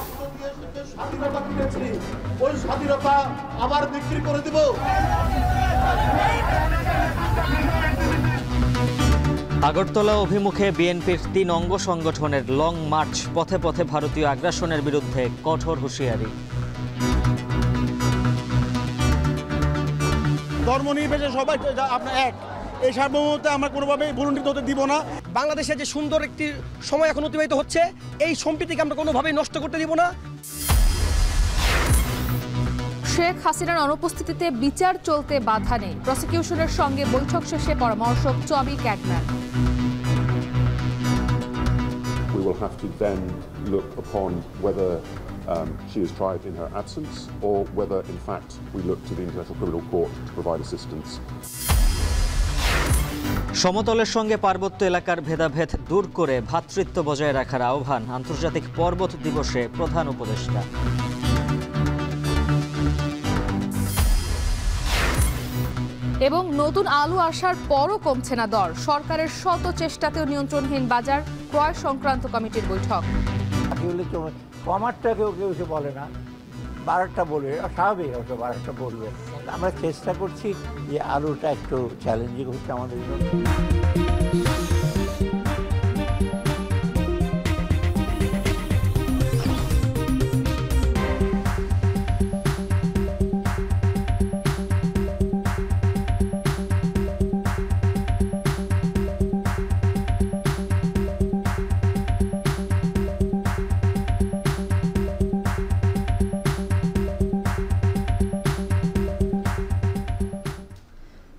রক্ত দিয়ে যে স্বাধীনতা কিনেছি ওই স্বাধীনতা আবার বিক্রি করে দেব। আগরতলা অভিমুখে বিএনপির ৩ অঙ্গ সংগঠনের লং মার্চ, পথে পথে ভারতীয় আগ্রাসনের বিরুদ্ধে কঠোর হুঁশিয়ারি। ধর্মনিরপেক্ষে সবাই আপনার এক, এই সার্বভৌমত্বে আমরা কোনোভাবেই ভুলুণ্ঠিত হতে দিব না। বাংলাদেশে যে সুন্দর একটি সময় এখন অতিবাহিত হচ্ছে, এই সম্প্রীতিকে আমরা কোনোভাবেই নষ্ট করতে দিব না। শেখ হাসিনার অনুপস্থিতিতে বিচার চলতে বাধা নেই, প্রসিকিউশনের সঙ্গে বৈঠক শেষে পরামর্শক চবি Catman. We will have to then look upon whether she is tried in her absence or whether in fact we look to the International Criminal Court to provide assistance. সমতলের সঙ্গে পার্বত্য এলাকার ভেদাভেদ দূর করে ভ্রাতৃত্ব বজায় রাখার আহ্বান আন্তর্জাতিক পর্বত দিবসে প্রধান উপদেষ্টা। এবং নতুন আলু আসার পরও কমছে না দর, সরকারের শত চেষ্টাতেও নিয়ন্ত্রণহীন বাজার, ক্রয় সংক্রান্ত কমিটির বৈঠক। কমারটা কেউ কেউ বলে না, 12টা বলবে, স্বাভাবিক হয়তো 12টা বলবে। আমরা চেষ্টা করছি যে আলুটা একটু চ্যালেঞ্জিং হচ্ছে আমাদের জন্য।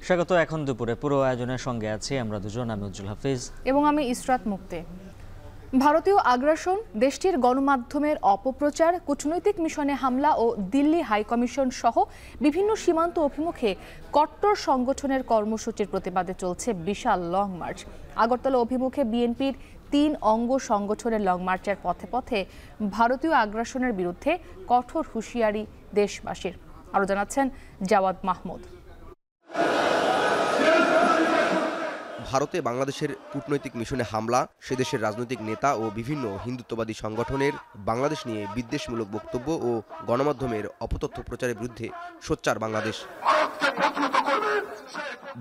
স্বাগত। এখন দুপুরে পুরো আয়োজনের সঙ্গে আছি আমরা দুজন, আমি উজ্জ্বল হাফিজ এবং আমি ইসরাত মুক্তে। ভারতীয় আগ্রাসন, দেশটির গণমাধ্যমের অপপ্রচার, কূটনৈতিক মিশনে হামলা ও দিল্লি হাইকমিশন সহ বিভিন্ন সীমান্ত অভিমুখে কট্টর সংগঠনের কর্মসূচির প্রতিবাদে চলছে বিশাল লং মার্চ। আগরতলা অভিমুখে বিএনপির 3 অঙ্গ সংগঠনের লং মার্চের পথে পথে ভারতীয় আগ্রাসনের বিরুদ্ধে কঠোর হুঁশিয়ারি দেশবাসীর। আরও জানাচ্ছেন জাওয়াদ মাহমুদ। ভারতে বাংলাদেশের কূটনৈতিক মিশনে হামলা, সে দেশের রাজনৈতিক নেতা ও বিভিন্ন হিন্দুত্ববাদী সংগঠনের বাংলাদেশ নিয়ে বিদ্বেষমূলক বক্তব্য ও গণমাধ্যমের অপতথ্য প্রচারের বিরুদ্ধে সোচ্চার বাংলাদেশ।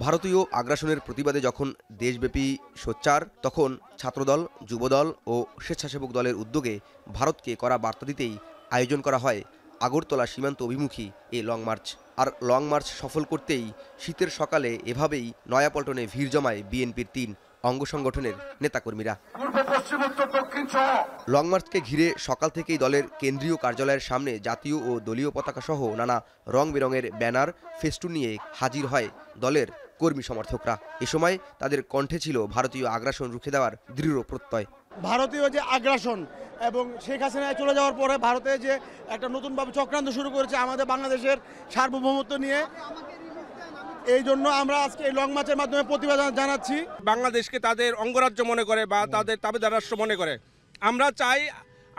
ভারতীয় আগ্রাসনের প্রতিবাদে যখন দেশব্যাপী সোচ্চার, তখন ছাত্রদল, যুবদল ও স্বেচ্ছাসেবক দলের উদ্যোগে ভারতকে কড়া বার্তা দিতেই আয়োজন করা হয় আগরতলা সীমান্ত অভিমুখী এই লং মার্চ। আর লং মার্চ সফল করতেই শীতের সকালে এভাবেই নয়াপল্টনে ভিড় জমায় বিএনপির 3 অঙ্গ সংগঠনের নেতাকর্মীরা। লং মার্চকে ঘিরে সকাল থেকেই দলের কেন্দ্রীয় কার্যালয়ের সামনে জাতীয় ও দলীয় পতাকা সহ নানা রং বেরঙের ব্যানার, ফেস্টুন নিয়ে হাজির হয় দলের কর্মী সমর্থকরা। এ সময় তাদের কণ্ঠে ছিল ভারতীয় আগ্রাসন রুখে দেওয়ার দৃঢ় প্রত্যয়। ভারতীয় যে আগ্রাসন এবং শেখ হাসিনা চলে যাওয়ার পরে ভারতে যে একটা নতুনভাবে চক্রান্ত শুরু করেছে আমাদের বাংলাদেশের সার্বভৌমত্ব নিয়ে, এই জন্য আমরা আজকে এই লং মার্চের মাধ্যমে প্রতিবাদ জানাচ্ছি। বাংলাদেশকে তাদের অঙ্গরাজ্য মনে করে বা তাদের তাবেদার রাষ্ট্র মনে করে। আমরা চাই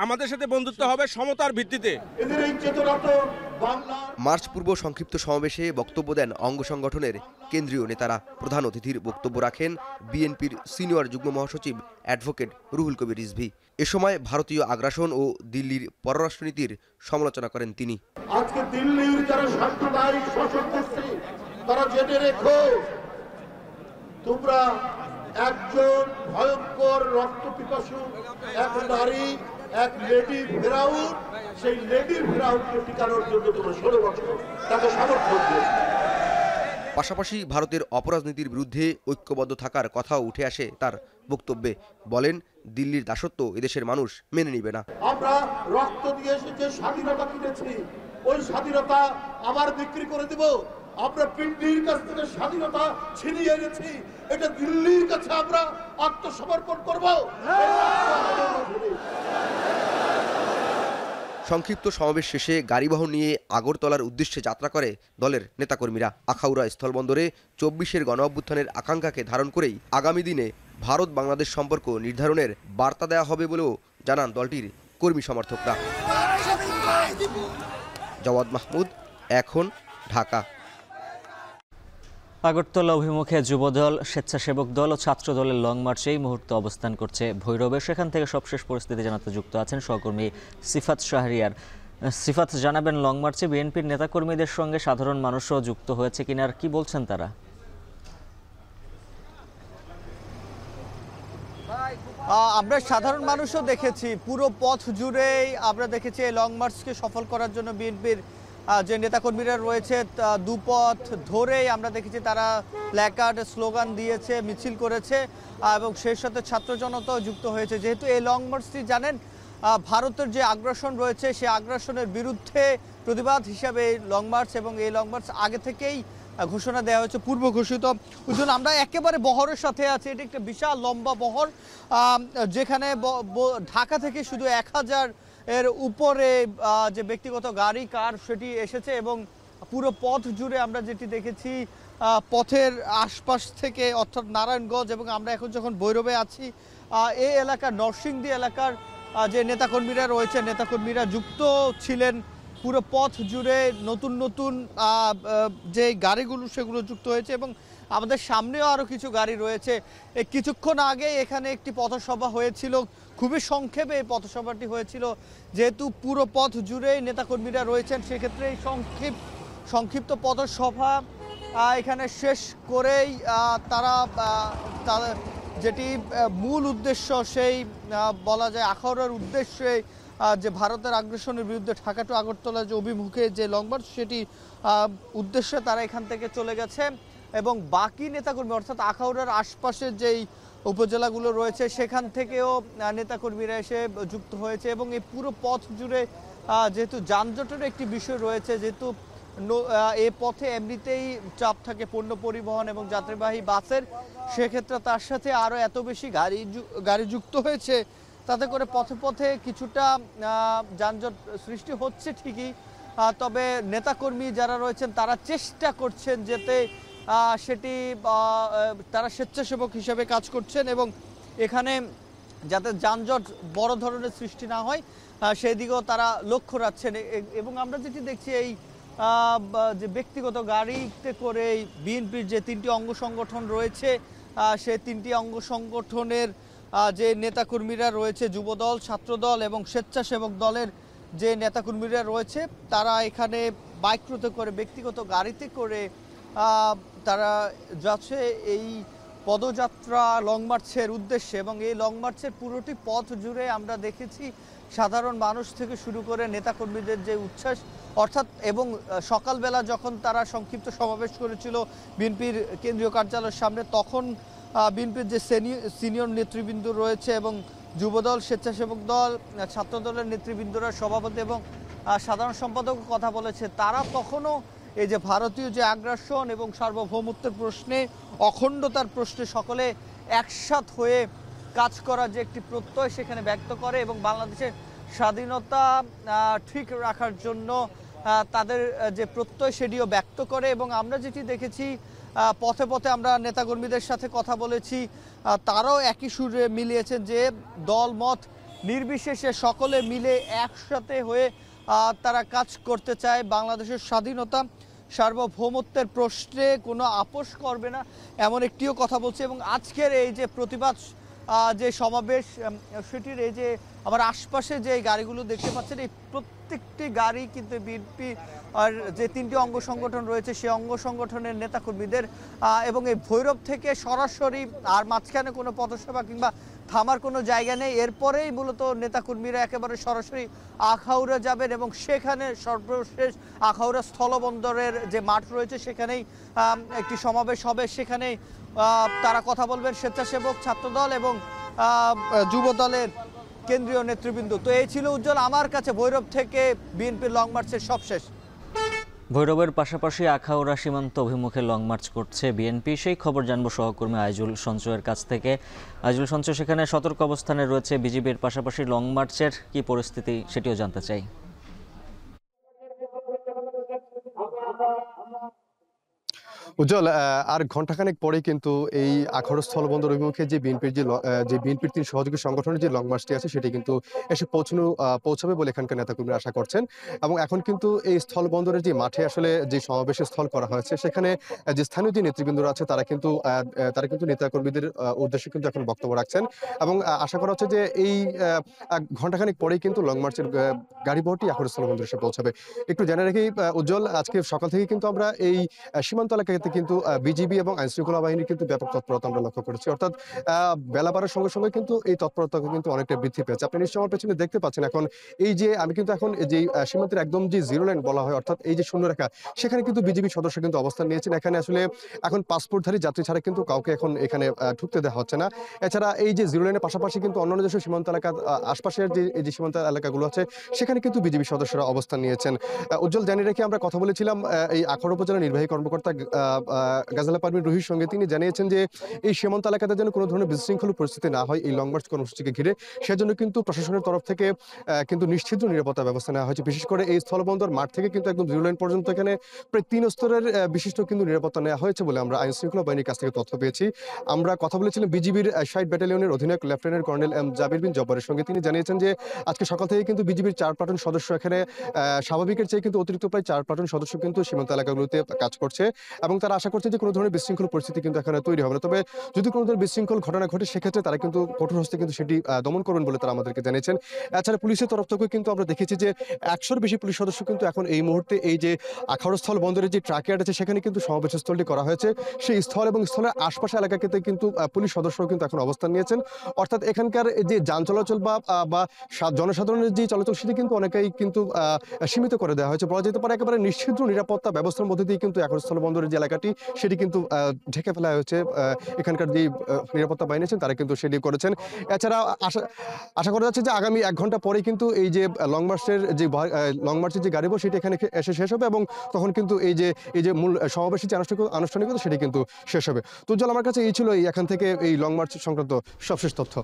আমাদের সাথে বন্ধুত্ব হবে সমতার ভিত্তিতে। মার্চ পূর্ব সংক্ষিপ্ত সমাবেশে বক্তব্য দেন অঙ্গ সংগঠনের কেন্দ্রীয় নেতারা। প্রধান অতিথির বক্তব্য রাখেন বিএনপির সিনিয়র যুগ্ম মহাসচিব অ্যাডভোকেট রুহুল কবির রিজভী। এ সময় ভারতীয় আগ্রাসন ও দিল্লির পররাষ্ট্রনীতির সমালোচনা করেন তিনি। আজকে দিল্লির যারা সাম্প্রদায়িক শাসক গোষ্ঠী, তারা জেনে রেখো, তোমরা একজন ভয়ঙ্কর রক্তপিপাসু এক নারী, এক লেডি ফেরাউন, সেই লেডি ফেরাউনকে টিকানোর জন্য তোমরা 16 বছর তাকে সমর্থন দিয়েছো। পাশাপাশি ভারতের অপরাজনীতির বিরুদ্ধে ঐক্যবদ্ধ থাকার কথাও উঠে আসে তার বক্তব্যে। বলেন, দিল্লির দাসত্ব এদেশের মানুষ মেনে নিবে না। আমরা রক্ত দিয়ে যে স্বাধীনতা কিনেছি ওই স্বাধীনতা আবার বিক্রি করে দেব। আমরা পিন্ডির কাছ থেকে স্বাধীনতা ছিনিয়ে এনেছি, এটা দিল্লির কাছে আমরা আত্মসমর্পণ করব। সংক্ষিপ্ত সমাবেশ শেষে গাড়িবহর নিয়ে আগরতলার উদ্দেশ্যে যাত্রা করে দলের নেতাকর্মীরা। আখাউড়া স্থলবন্দরে 24-এর গণঅভ্যুত্থানের আকাঙ্ক্ষাকে ধারণ করেই আগামী দিনে ভারত বাংলাদেশ সম্পর্ক নির্ধারণের বার্তা দেওয়া হবে বলেও জানান দলটির কর্মী সমর্থকরা। জাওয়াদ মাহমুদ, এখন, ঢাকা। আগরতলা অভিমুখে যুবদল, স্বেচ্ছাসেবক দল ও ছাত্র দলের লং মার্চ এই মুহূর্তে অবস্থান করছে ভৈরবে। সেখান থেকে সবশেষ পরিস্থিতি জানাতে যুক্ত আছেন সহকর্মী সিফাত শাহরিয়ার। সিফাত, জানাবেন লং মার্চে বিএনপির নেতাকর্মীদের সঙ্গে সাধারণ মানুষও যুক্ত হয়েছে কিনা, আর কি বলছেন তারা? আমরা সাধারণ মানুষও দেখেছি, পুরো পথ জুড়েই আমরা দেখেছি এই লং মার্চকে সফল করার জন্য বিএনপির যে নেতাকর্মীরা রয়েছে দুপথ ধরেই আমরা দেখেছি তারা প্ল্যাকার্ড, স্লোগান দিয়েছে, মিছিল করেছে এবং সেই সাথে ছাত্র জনতাও যুক্ত হয়েছে। যেহেতু এই লং মার্চটি জানেন ভারতের যে আগ্রাসন রয়েছে সেই আগ্রাসনের বিরুদ্ধে প্রতিবাদ হিসাবে এই লং মার্চ, এবং এই লং মার্চ আগে থেকেই ঘোষণা দেওয়া হয়েছে, পূর্ব ঘোষিত। ওই জন্য আমরা একেবারে বহরের সাথে আছি। এটি একটা বিশাল লম্বা বহর, যেখানে ঢাকা থেকে শুধু 1000 এর উপরে যে ব্যক্তিগত গাড়ি, কার সেটি এসেছে এবং পুরো পথ জুড়ে আমরা যেটি দেখেছি পথের আশপাশ থেকে, অর্থাৎ নারায়ণগঞ্জ, এবং আমরা এখন যখন ভৈরবে আছি এই এলাকার নরসিংদী এলাকার যে নেতাকর্মীরা রয়েছে, নেতাকর্মীরা যুক্ত ছিলেন পুরো পথ জুড়ে। নতুন নতুন যে গাড়িগুলো সেগুলো যুক্ত হয়েছে এবং আমাদের সামনেও আরও কিছু গাড়ি রয়েছে। কিছুক্ষণ আগে এখানে একটি পথসভা হয়েছিল, খুবই সংক্ষেপে এই পথসভাটি হয়েছিল। যেহেতু পুরো পথ জুড়েই নেতাকর্মীরা রয়েছেন, সেক্ষেত্রে এই সংক্ষিপ্ত পথসভা এখানে শেষ করেই তারা যেটি মূল উদ্দেশ্য, সেই বলা যায় আখাউড়ার উদ্দেশ্যে যে ভারতের আগ্রাসনের বিরুদ্ধে ঢাকা টু আগরতলা যে অভিমুখে যে লং মার্চ, সেটি উদ্দেশ্যে তারা এখান থেকে চলে গেছে এবং বাকি নেতাকর্মী অর্থাৎ আখাউড়ার আশপাশের যেই উপজেলাগুলো রয়েছে সেখান থেকেও নেতাকর্মীরা এসে যুক্ত হয়েছে। এবং এই পুরো পথ জুড়ে যেহেতু যানজটের একটি বিষয় রয়েছে, যেহেতু এই পথে এমনিতেই চাপ থাকে পণ্য পরিবহন এবং যাত্রীবাহী বাসের, সেক্ষেত্রে তার সাথে আরও এত বেশি গাড়ি যুক্ত হয়েছে, তাতে করে পথে পথে কিছুটা যানজট সৃষ্টি হচ্ছে ঠিকই। তবে নেতাকর্মী যারা রয়েছেন তারা চেষ্টা করছেন যাতে সেটি তারা স্বেচ্ছাসেবক হিসেবে কাজ করছেন এবং এখানে যাতে যানজট বড় ধরনের সৃষ্টি না হয় সেই দিকেও তারা লক্ষ্য রাখছেন। এবং আমরা যেটি দেখছি এই যে ব্যক্তিগত গাড়িতে করে বিএনপির যে 3টি অঙ্গ সংগঠন রয়েছে, সেই 3টি অঙ্গ সংগঠনের যে নেতাকর্মীরা রয়েছে, যুবদল, ছাত্রদল এবং স্বেচ্ছাসেবক দলের যে নেতাকর্মীরা রয়েছে, তারা এখানে মাইক্রোতে করে, ব্যক্তিগত গাড়িতে করে তারা যাচ্ছে এই পদযাত্রা লং মার্চের উদ্দেশ্যে। এবং এই লং মার্চের পুরোটি পথ জুড়ে আমরা দেখেছি সাধারণ মানুষ থেকে শুরু করে নেতাকর্মীদের যে উচ্ছ্বাস, অর্থাৎ এবং সকালবেলা যখন তারা সংক্ষিপ্ত সমাবেশ করেছিল বিএনপির কেন্দ্রীয় কার্যালয়ের সামনে, তখন বিএনপির যে সিনিয়র নেতৃবৃন্দ রয়েছে এবং যুবদল, স্বেচ্ছাসেবক দল, ছাত্র দলের নেতৃবৃন্দরা, সভাপতি এবং সাধারণ সম্পাদক কথা বলেছে, তারা তখনও এই যে ভারতীয় যে আগ্রাসন এবং সার্বভৌমত্বের প্রশ্নে, অখণ্ডতার প্রশ্নে সকলে একসাথ হয়ে কাজ করার যে একটি প্রত্যয় সেখানে ব্যক্ত করে এবং বাংলাদেশের স্বাধীনতা ঠিক রাখার জন্য তাদের যে প্রত্যয় সেটিও ব্যক্ত করে। এবং আমরা যেটি দেখেছি পথে পথে আমরা নেতাকর্মীদের সাথে কথা বলেছি, তারাও একই সুরে মিলিয়েছেন যে দল মত নির্বিশেষে সকলে মিলে একসাথে হয়ে তারা কাজ করতে চায়, বাংলাদেশের স্বাধীনতা সার্বভৌমত্বের প্রশ্নে কোনো আপোষ করবে না, এমন একটিও কথা বলছে। এবং আজকের এই যে প্রতিবাদ যে সমাবেশ, সেটির এই যে আমার আশপাশে যে গাড়িগুলো দেখতে পাচ্ছেন, এই প্রত্যেকটি গাড়ি কিন্তু বিএনপি আর যে 3টি অঙ্গ সংগঠন রয়েছে সেই অঙ্গ সংগঠনের নেতাকর্মীদের। এবং এই ভৈরব থেকে সরাসরি, আর মাঝখানে কোনো পথসভা কিংবা থামার কোনো জায়গা নেই, এরপরেই মূলত নেতাকর্মীরা একেবারে সরাসরি আখাউড়া যাবেন এবং সেখানে সর্বশেষ আখাউড়া স্থলবন্দরের যে মাঠ রয়েছে সেখানেই একটি সমাবেশ হবে, সেখানেই তারা কথা বলবেন স্বেচ্ছাসেবক, ছাত্রদল এবং যুব দলের কেন্দ্রীয় নেতৃবৃন্দ। তো এই ছিল উজ্জ্বল আমার কাছে ভৈরব থেকে বিএনপির লং মার্চের সবশেষ। ভৈরবের পাশাপাশি আখাউড়া সীমান্ত অভিমুখে লং মার্চ করছে বিএনপি, সেই খবর জানবো সহকর্মী আইজুল সঞ্চয়ের কাছ থেকে। আইজুল সঞ্চয়, সেখানে সতর্ক অবস্থানে রয়েছে বিজিবির, পাশাপাশি লং মার্চের কি পরিস্থিতি সেটিও জানতে চাই। উজ্জ্বল, আর ঘণ্টাখানেক পরে কিন্তু এই আখাউড়া স্থলবন্দর অভিমুখে যে বিএনপির যে বিএনপির ৩ সহযোগী সংগঠনের যে লং মার্চটি আছে সেটি কিন্তু এসে পৌঁছাবে বলে এখানকার নেতাকর্মীরা আশা করছেন। এবং এখন কিন্তু এই স্থলবন্দরের যে মাঠে আসলে যে সমাবেশের স্থল করা হয়েছে সেখানে যে স্থানীয় যে নেতৃবৃন্দরা আছে তারা কিন্তু নেতাকর্মীদের উদ্দেশ্যে কিন্তু এখন বক্তব্য রাখছেন এবং আশা করা হচ্ছে যে এই ঘণ্টাখানেক পরেই কিন্তু লং মার্চের গাড়িবহরটি আখাউড়া স্থলবন্দরে এসে পৌঁছাবে। একটু জেনে রেখেই উজ্জ্বল, আজকে সকাল থেকে কিন্তু আমরা এই সীমান্ত এলাকাতে কিন্তু বিজিবি এবং আইনশৃঙ্খলা বাহিনীর কিন্তু ব্যাপক তৎপরতা আমরা লক্ষ্য করেছি। অর্থাৎ বেলা বাড়ার সঙ্গে সঙ্গে কিন্তু এই তৎপরতা কিন্তু অনেকটা বৃদ্ধি পেয়েছে। আপনি নিশ্চয়ই আমার পেছনে দেখতে পাচ্ছেন এখন এই যে আমি কিন্তু এখন যে সীমান্তের একদম যে জিরো লাইন বলা হয় অর্থাৎ এই যে শূন্যরেখা, সেখানে কিন্তু বিজিবি সদস্য কিন্তু অবস্থান নিয়েছেন। এখানে আসলে এখন পাসপোর্টধারী যাত্রী ছাড়া কিন্তু কাউকে এখন এখানে ঢুকতে দেওয়া হচ্ছে না। এছাড়া এই যে জিরো লাইনের পাশাপাশি কিন্তু অন্যান্য যেসব সীমান্ত এলাকা আশপাশের যে সীমান্ত এলাকাগুলো আছে সেখানে কিন্তু বিজিবি সদস্যরা অবস্থান নিয়েছেন। উজ্জ্বল, জানিয়ে রেখে আমরা কথা বলেছিলাম এই আখাউড়া উপজেলা নির্বাহী কর্মকর্তা গাজালা পারভিন রুহির সঙ্গে। তিনি জানিয়েছেন যে এই সীমান্ত এলাকাতে যেন কোনো ধরনের বিশৃঙ্খল পরিস্থিতি না হয় এই লং মার্চ কর্মসূচিকে ঘিরে, সেজন্য কিন্তু প্রশাসনের তরফ থেকে কিন্তু নিশ্চিদ্র নিরাপত্তা ব্যবস্থা নেওয়া হয়েছে। বিশেষ করে এই স্থলবন্দর মাঠ থেকে কিন্তু একদম জিরো লাইন পর্যন্ত এখানে প্রায় 3 স্তরের বিশিষ্ট কিন্তু নিরাপত্তা নেওয়া হয়েছে বলে আমরা আইন শৃঙ্খলা বাহিনীর কাছ থেকে তথ্য পেয়েছি। আমরা কথা বলেছিলাম বিজিবির 60 ব্যাটালিয়নের অধিনায়ক লেফটেন্যান্ট কর্নেল এম জাবির বিন জব্বারের সঙ্গে। তিনি জানিয়েছেন যে আজকে সকাল থেকে কিন্তু বিজিবির 4 প্লাটুন সদস্য এখানে স্বাভাবিকের চেয়ে কিন্তু অতিরিক্ত প্রায় 4 প্লাটুন সদস্য কিন্তু সীমান্ত এলাকাগুলোতে কাজ করছে এবং তারা আশা করছে যে কোনো ধরনের বিশৃঙ্খল পরিস্থিতি কিন্তু এখানে তৈরি হবে না। তবে যদি কোনো ধরনের বিশৃঙ্খল ঘটনা ঘটে সেক্ষেত্রে তারা কিন্তু কঠোর হস্তে কিন্তু সেটি দমন করবেন বলে তারা আমাদেরকে জানিয়েছেন। এছাড়া পুলিশের তরফ থেকেও কিন্তু আমরা দেখেছি যে 100-র বেশি পুলিশ সদস্য কিন্তু এখন এই মুহূর্তে এই যে আখাউড়া স্থল বন্দরের যে ট্রাকইয়ার্ড আছে সেখানে কিন্তু সমাবেশ স্থলটি করা হয়েছে। সেই স্থল এবং স্থলের আশপাশের এলাকাতে কিন্তু পুলিশ সদস্যরাও কিন্তু এখন অবস্থান নিয়েছেন। অর্থাৎ এখানকার যে যান চলাচল বা জনসাধারণের যে চলাচল সেটি কিন্তু অনেকেই কিন্তু সীমিত করে দেওয়া হয়েছে। বলা যেতে পারে একেবারে নিশ্চিদ্র নিরাপত্তা ব্যবস্থার মধ্যে দিয়ে কিন্তু আখাউড়া স্থল বন্দরের যে এলাকাটি সেটি কিন্তু ঢেকে ফেলা হয়েছে। এখানকার যে নিরাপত্তা বাহিনী আছেন তারা কিন্তু সেটি করেছেন। এছাড়া আশা করা যাচ্ছে যে আগামী 1 ঘন্টা পরে কিন্তু এই যে লং মার্চের যে গাড়িবহর সেটি এখানে এসে শেষ হবে এবং তখন কিন্তু এই যে মূল সমাবেশের যে আনুষ্ঠানিকতা সেটি কিন্তু শেষ হবে। তো উজ্জ্বল, আমার কাছে এই ছিল এখান থেকে এই লং মার্চ সংক্রান্ত সবশেষ তথ্য।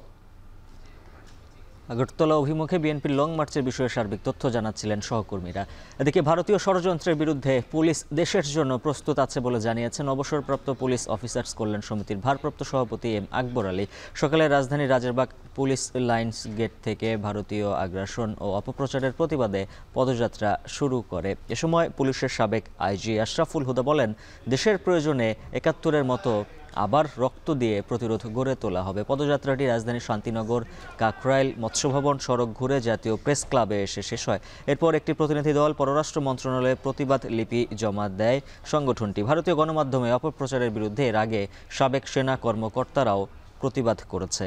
আগরতলা অভিমুখে বিএনপির লং মার্চের বিষয়ে সার্বিক তথ্য জানাচ্ছিলেন সহকর্মীরা। এদিকে ভারতীয় ষড়যন্ত্রের বিরুদ্ধে পুলিশ দেশের জন্য প্রস্তুত আছে বলে জানিয়েছেন অবসরপ্রাপ্ত পুলিশ অফিসার্স কল্যাণ সমিতির ভারপ্রাপ্ত সভাপতি এম আকবর আলী। সকালে রাজধানীর রাজারবাগ পুলিশ লাইন্স গেট থেকে ভারতীয় আগ্রাসন ও অপপ্রচারের প্রতিবাদে পদযাত্রা শুরু করে। এ সময় পুলিশের সাবেক আইজি আশরাফুল হুদা বলেন, দেশের প্রয়োজনে ৭১-এর মতো আবার রক্ত দিয়ে প্রতিরোধ গড়ে তোলা হবে। পদযাত্রাটি রাজধানীর শান্তিনগর, কাকরাইল, মৎস্যভবন সড়ক ঘুরে জাতীয় প্রেস ক্লাবে এসে শেষ হয়। এরপর একটি প্রতিনিধি দল পররাষ্ট্র মন্ত্রণালয়ে প্রতিবাদ লিপি জমা দেয় সংগঠনটি। ভারতীয় গণমাধ্যমে অপপ্রচারের বিরুদ্ধে এর আগে সাবেক সেনা কর্মকর্তারাও প্রতিবাদ করেছে।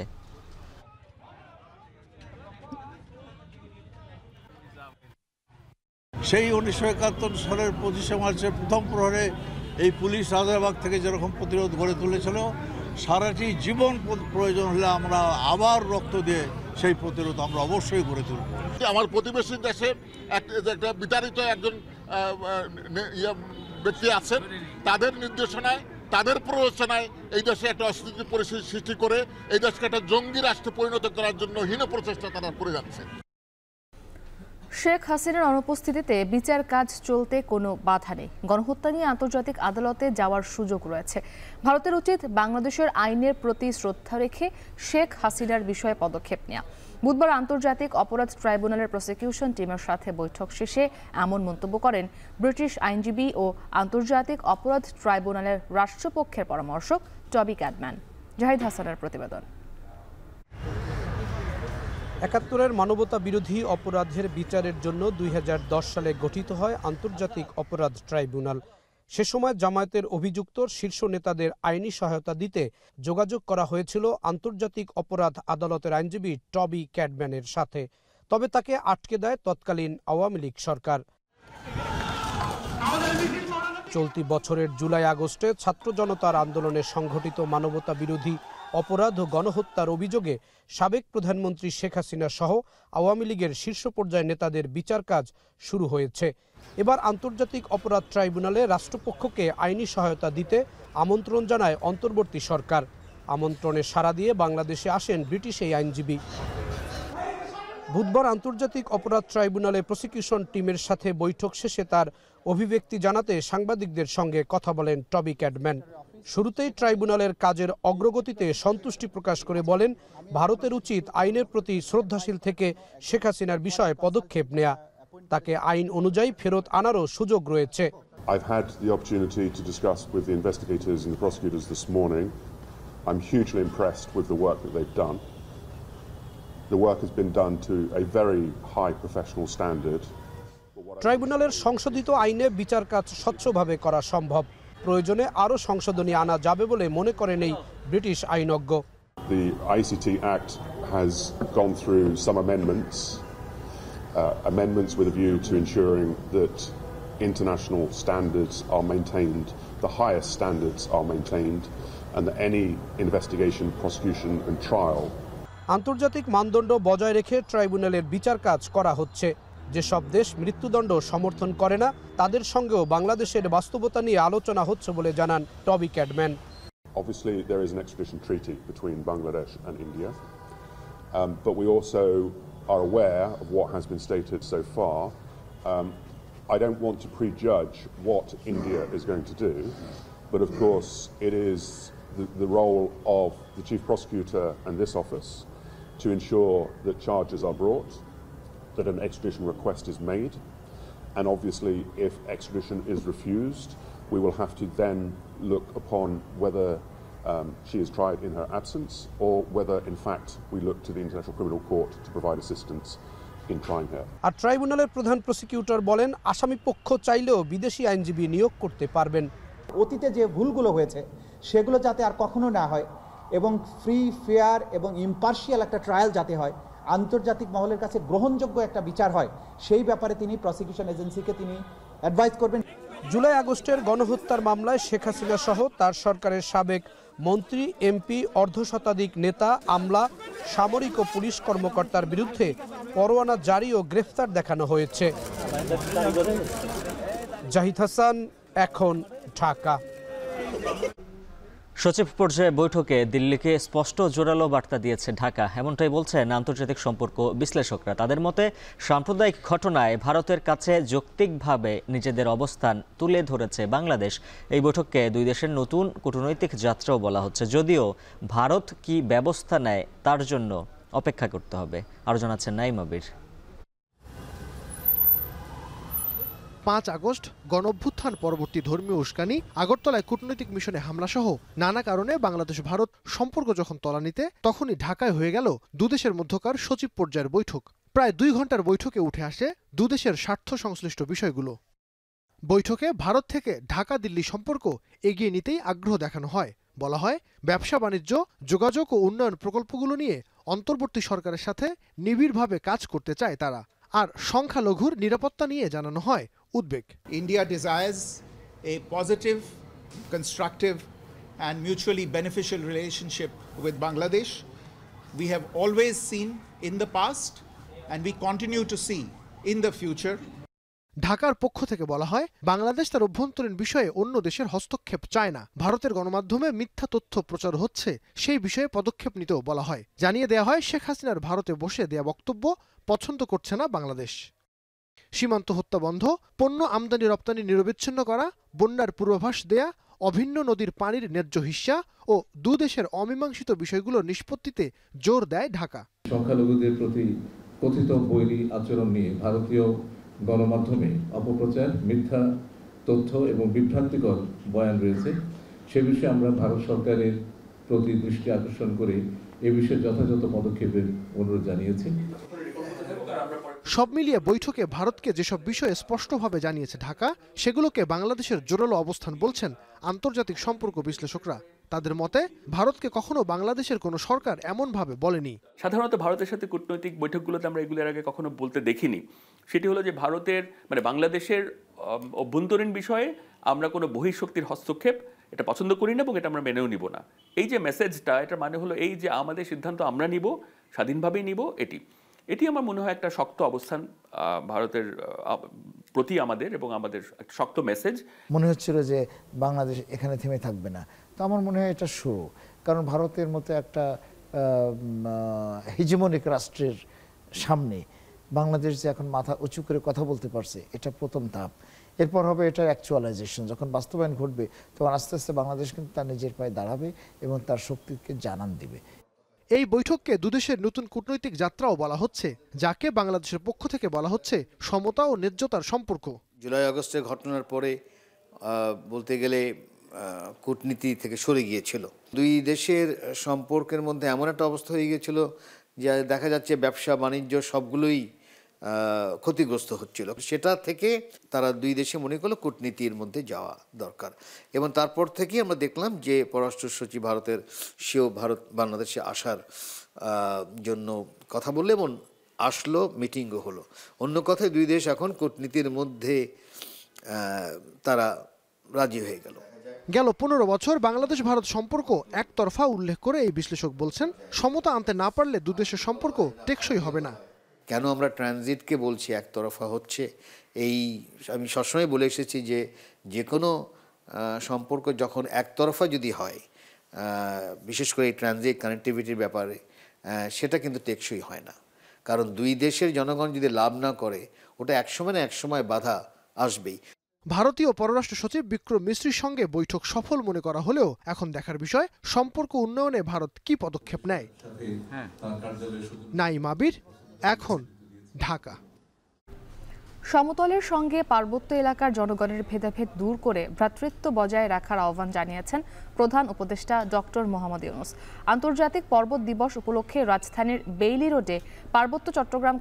সেই 1971 সালের 25শে মার্চের প্রথম প্রহরে এই পুলিশ রাজারবাগ থেকে যেরকম প্রতিরোধ গড়ে তুলেছিল, সারাটি জীবন প্রয়োজন হলে আমরা আবার রক্ত দিয়ে সেই প্রতিরোধ আমরা অবশ্যই গড়ে তুলব। আমার প্রতিবেশী দেশে একটা বিতাড়িত একজন ব্যক্তি আছেন, তাদের নির্দেশনায় তাদের প্ররোচনায় এই দেশে একটা অস্থিতিশীল পরিস্থিতি সৃষ্টি করে এই দেশকে একটা জঙ্গি রাষ্ট্রে পরিণত করার জন্য হীন প্রচেষ্টা তারা করে যাচ্ছে। শেখ হাসিনার অনুপস্থিতিতে বিচার কাজ চলতে কোনো বাধা নেই। গণহত্যা নিয়ে আন্তর্জাতিক আদালতে যাওয়ার সুযোগ রয়েছে। ভারতের উচিত বাংলাদেশের আইনের প্রতি শ্রদ্ধা রেখে শেখ হাসিনার বিষয়ে পদক্ষেপ নেওয়া। বুধবার আন্তর্জাতিক অপরাধ ট্রাইব্যুনালের প্রসিকিউশন টিমের সাথে বৈঠক শেষে এমন মন্তব্য করেন ব্রিটিশ আইনজীবী ও আন্তর্জাতিক অপরাধ ট্রাইব্যুনালের রাষ্ট্রপক্ষের পরামর্শক টবি ক্যাডম্যান। জাহিদ হাসানের প্রতিবেদন। ৭১-এর মানবতা বিরোধী অপরাধের বিচারের জন্য ২০১০ সালে গঠিত হয় আন্তর্জাতিক অপরাধ ট্রাইব্যুনাল। সে সময় জামায়াতের অভিযুক্ত শীর্ষ নেতাদের আইনি সহায়তা দিতে যোগাযোগ করা হয়েছিল আন্তর্জাতিক অপরাধ আদালতের আইনজীবী টবি ক্যাডম্যানের সাথে। তবে তাকে আটকে দেয় তৎকালীন আওয়ামী লীগ সরকার। চলতি বছরের জুলাই আগস্টে ছাত্র জনতার আন্দোলনে সংঘটিত মানবতা বিরোধী অপরাধ ও গণহত্যার অভিযোগে সাবেক প্রধানমন্ত্রী শেখ হাসিনা সহ আওয়ামী লীগের শীর্ষ পর্যায়ের নেতাদের বিচার কাজ শুরু হয়েছে। এবার আন্তর্জাতিক অপরাধ ট্রাইব্যুনালে রাষ্ট্রপক্ষকে আইনি সহায়তা দিতে আমন্ত্রণ জানায় অন্তর্বর্তী সরকার। আমন্ত্রণে সাড়া দিয়ে বাংলাদেশে আসেন ব্রিটিশ এই আইনজীবী। বুধবার আন্তর্জাতিক অপরাধ ট্রাইব্যুনালে প্রসিকিউশন টিমের সাথে বৈঠক শেষে তার অভিব্যক্তি জানাতে সাংবাদিকদের সঙ্গে কথা বলেন টবি ক্যাডম্যান। শুরুতেই ট্রাইব্যুনালের কাজের অগ্রগতিতে সন্তুষ্টি প্রকাশ করে বলেন, ভারতের উচিত আইনের প্রতি শ্রদ্ধাশীল থেকে শেখ হাসিনার বিষয়ে পদক্ষেপ নেয়া। তাকে আইন অনুযায়ী ফেরত আনারও সুযোগ রয়েছে। I've had the opportunity to discuss with the investigators and the prosecutors this morning. I'm hugely impressed with the work that they've done. The work has been done to a very high professional standard. ট্রাইব্যুনালের সংশোধিত আইনে বিচার কাজ স্বচ্ছভাবে করা সম্ভব। প্রয়োজনে আরও সংশোধনী আনা যাবে বলে মনে করেন এই ব্রিটিশ আইনজ্ঞ। The ICT Act has gone through some amendments with a view to ensuring that international standards are maintained, the highest standards are maintained, and that any investigation, prosecution and trial আন্তর্জাতিক মানদণ্ড বজায় রেখে ট্রাইব্যুনালের বিচার কাজ করা হচ্ছে। যেসব দেশ মৃত্যুদণ্ড সমর্থন করে না তাদের সঙ্গেও বাংলাদেশের বাস্তবতা নিয়ে আলোচনা হচ্ছে বলে জানান টবি Cadman. Obviously there is an extradition treaty between Bangladesh and India, but we also are aware of what has been stated so far. I don't want to prejudge what India is going to do, but of course it is the role of the Chief Prosecutor and this office to ensure that charges are brought, that an extradition request is made, and obviously if extradition is refused, we will have to then look upon whether she is tried in her absence or whether in fact we look to the International Criminal Court to provide assistance in trying her. আর ট্রাইব্যুনালের প্রধান prosecutor বলেন, আসামি পক্ষ চাইলেও বিদেশি আইনজীবী নিয়োগ করতে পারবেন। অতীতে যে ভুলগুলো হয়েছে সেগুলো যাতে আর কখনো না হয় এবং ফ্রি, ফেয়ার এবং ইম্পার্শিয়াল একটা ট্রায়াল যাতে হয়, আন্তর্জাতিক মহলের কাছে গ্রহণযোগ্য একটা বিচার হয়, সেই ব্যাপারে তিনি প্রসিকিউশন এজেন্সিকে তিনি অ্যাডভাইস করবেন। জুলাই আগস্টের গণহত্যার মামলায় শেখ হাসিনা সহ তার সরকারের সাবেক মন্ত্রী, এমপি, অর্ধশতাধিক নেতা, আমলা, সামরিক ও পুলিশ কর্মকর্তার বিরুদ্ধে পরোয়ানা জারি ও গ্রেফতার দেখানো হয়েছে। জাহিদ হাসান, এখন, ঢাকা। সচিব পর্যায়ে বৈঠকে দিল্লিকে স্পষ্ট জোরালো বার্তা দিয়েছে ঢাকা, এমনটাই বলছেন আন্তর্জাতিক সম্পর্ক বিশ্লেষকরা। তাদের মতে সাম্প্রদায়িক ঘটনায় ভারতের কাছে যৌক্তিকভাবে নিজেদের অবস্থান তুলে ধরেছে বাংলাদেশ। এই বৈঠককে দুই দেশের নতুন কূটনৈতিক যাত্রাও বলা হচ্ছে, যদিও ভারত কি ব্যবস্থা নেয় তার জন্য অপেক্ষা করতে হবে। আরও জানাচ্ছেন নাইমাবির। 5 আগস্ট গণঅভ্যুত্থান পরবর্তী ধর্মীয় উস্কানি, আগরতলায় কূটনৈতিক মিশনে হামলা সহ নানা কারণে বাংলাদেশ ভারত সম্পর্ক যখন তলানিতে, তখনই ঢাকায় হয়ে গেল দুদেশের মধ্যকার সচিব পর্যায়ের বৈঠক। প্রায় 2 ঘন্টার বৈঠকে উঠে আসে দুদেশের স্বার্থ সংশ্লিষ্ট বিষয়গুলো। বৈঠকে ভারত থেকে ঢাকা দিল্লি সম্পর্ক এগিয়ে নিতেই আগ্রহ দেখানো হয়। বলা হয়, ব্যবসা বাণিজ্য, যোগাযোগ ও উন্নয়ন প্রকল্পগুলো নিয়ে অন্তর্বর্তী সরকারের সাথে নিবিড়ভাবে কাজ করতে চায় তারা। আর সংখ্যালঘুর নিরাপত্তা নিয়ে জানানো হয় উদ্বেগ। India desires a positive, constructive and mutually beneficial relationship with Bangladesh. We have always seen in the past and we continue to see in the future. ঢাকার পক্ষ থেকে বলা হয়, বাংলাদেশ তার অভ্যন্তরীণ বিষয়ে অন্য দেশের হস্তক্ষেপ চায় না। ভারতের গণমাধ্যমে মিথ্যা তথ্য প্রচার হচ্ছে, সেই বিষয়ে পদক্ষেপ নিতেও বলা হয়। জানিয়ে দেয়া হয়, শেখ হাসিনার ভারতে বসে দেয়া বক্তব্য পছন্দ করছে না বাংলাদেশ। সীমান্ত হত্যা বন্ধ, পণ্য আমদানি রপ্তানি নিরবিচ্ছিন্ন করা, বন্যার পূর্বাভাস দেয়া, অভিন্ন নদীর পানির ন্যায্য হিস্যা ও দুদেশের অমীমাংসিত বিষয়গুলো নিষ্পত্তিতে জোর দেয় ঢাকা। সংখ্যালঘুদের প্রতি কথিত বৈরী আচরণ নিয়ে ভারতীয় গণমাধ্যমে অপপ্রচার, মিথ্যা তথ্য এবং বিভ্রান্তিকর বয়ান রয়েছে। সে বিষয়ে আমরা ভারত সরকারের প্রতি দৃষ্টি আকর্ষণ করে এ বিষয়ে যথাযথ পদক্ষেপের অনুরোধ জানিয়েছি। সব মিলিয়ে বৈঠকে ভারতকে যেসব বিষয়ে স্পষ্টভাবে জানিয়েছে ঢাকা, সেগুলোকে বাংলাদেশের জোরালো অবস্থান বলছেন আন্তর্জাতিক সম্পর্ক বিশ্লেষকরা। তাদের মতে ভারতকে কখনো বাংলাদেশের কোনো সরকার এমনভাবে বলেনি। সাধারণত ভারতের সাথে কূটনৈতিক বৈঠকগুলোতে আমরা এগুলোর আগে কখনো বলতে দেখিনি। সেটি হলো যে ভারতের বাংলাদেশের অভ্যন্তরীণ বিষয়ে আমরা কোনো বহিঃশক্তির হস্তক্ষেপ এটা পছন্দ করি না এবং এটা আমরা মেনেও নিব না। এই যে মেসেজটা, এটার মানে হলো এই যে আমাদের সিদ্ধান্ত আমরা নিব, স্বাধীনভাবেই নিব। এটি আমার মনে হয় একটা শক্ত অবস্থান ভারতের প্রতি আমাদের, এবং আমাদের একটা শক্ত মেসেজ। মনে হচ্ছিল যে বাংলাদেশ এখানে থেমে থাকবে না, তো আমার মনে হয় এটা শুরু। কারণ ভারতের মতো একটা হিজেমনিক রাষ্ট্রের সামনে বাংলাদেশ যে এখন মাথা উঁচু করে কথা বলতে পারছে, এটা প্রথম ধাপ। এরপর হবে এটার অ্যাকচুয়ালাইজেশন। যখন বাস্তবায়ন ঘটবে তখন আস্তে আস্তে বাংলাদেশ কিন্তু তার নিজের পায়ে দাঁড়াবে এবং তার শক্তিকে জানান দিবে। এই বৈঠককে দুদেশের নতুন কূটনৈতিক যাত্রাও বলা হচ্ছে, যাকে বাংলাদেশের পক্ষ থেকে বলা হচ্ছে সমতা ও ন্যায্যতার সম্পর্ক। জুলাই আগস্টের ঘটনার পরে বলতে গেলে কূটনীতি থেকে সরে গিয়েছিল। দুই দেশের সম্পর্কের মধ্যে এমন একটা অবস্থা হয়ে গিয়েছিল যে দেখা যাচ্ছে ব্যবসা বাণিজ্য সবগুলোই ক্ষতিগ্রস্ত হচ্ছিল। সেটা থেকে তারা দুই দেশে মনে করলো কূটনীতির মধ্যে যাওয়া দরকার, এবং তারপর থেকেই আমরা দেখলাম যে পররাষ্ট্র সচিব ভারতের সেও বাংলাদেশে আসার জন্য কথা বললে এবং আসলো, মিটিংও হলো। অন্য কথায় দুই দেশ এখন কূটনীতির মধ্যে তারা রাজি হয়ে গেল। গেল 15 বছর বাংলাদেশ ভারত সম্পর্ক একতরফা উল্লেখ করে এই বিশ্লেষক বলছেন, সমতা আনতে না পারলে দুদেশের সম্পর্ক টেকসই হবে না। কেন আমরা ট্রানজিটকে বলছি একতরফা হচ্ছে, এই আমি সবসময় বলে এসেছি যে যে কোনো সম্পর্ক যখন একতরফা যদি হয়, বিশেষ করে এই ট্রানজিট কানেক্টিভিটির ব্যাপারে, সেটা কিন্তু টেকসই হয় না। কারণ দুই দেশের জনগণ যদি লাভ না করে, ওটা একসময় না একসময় বাধা আসবেই। ভারতীয় পররাষ্ট্র সচিব বিক্রম মিশ্রির সঙ্গে বৈঠক সফল মনে করা হলেও এখন দেখার বিষয় সম্পর্ক উন্নয়নে ভারত কি পদক্ষেপ নেয়। নাঈম আবির, এখন, ঢাকা। সমতলের সঙ্গে পার্বত্য এলাকার জনগণের ভেদাভেদ দূর করে ভ্রাতৃত্ব বজায় রাখার আহ্বান জানিয়েছেন প্রধান উপদেষ্টা ডক্টর মোহাম্মদ ইউনূস। আন্তর্জাতিক পর্বত দিবস উপলক্ষে রাজধানীর বেইলি রোডে পার্বত্য চট্টগ্রাম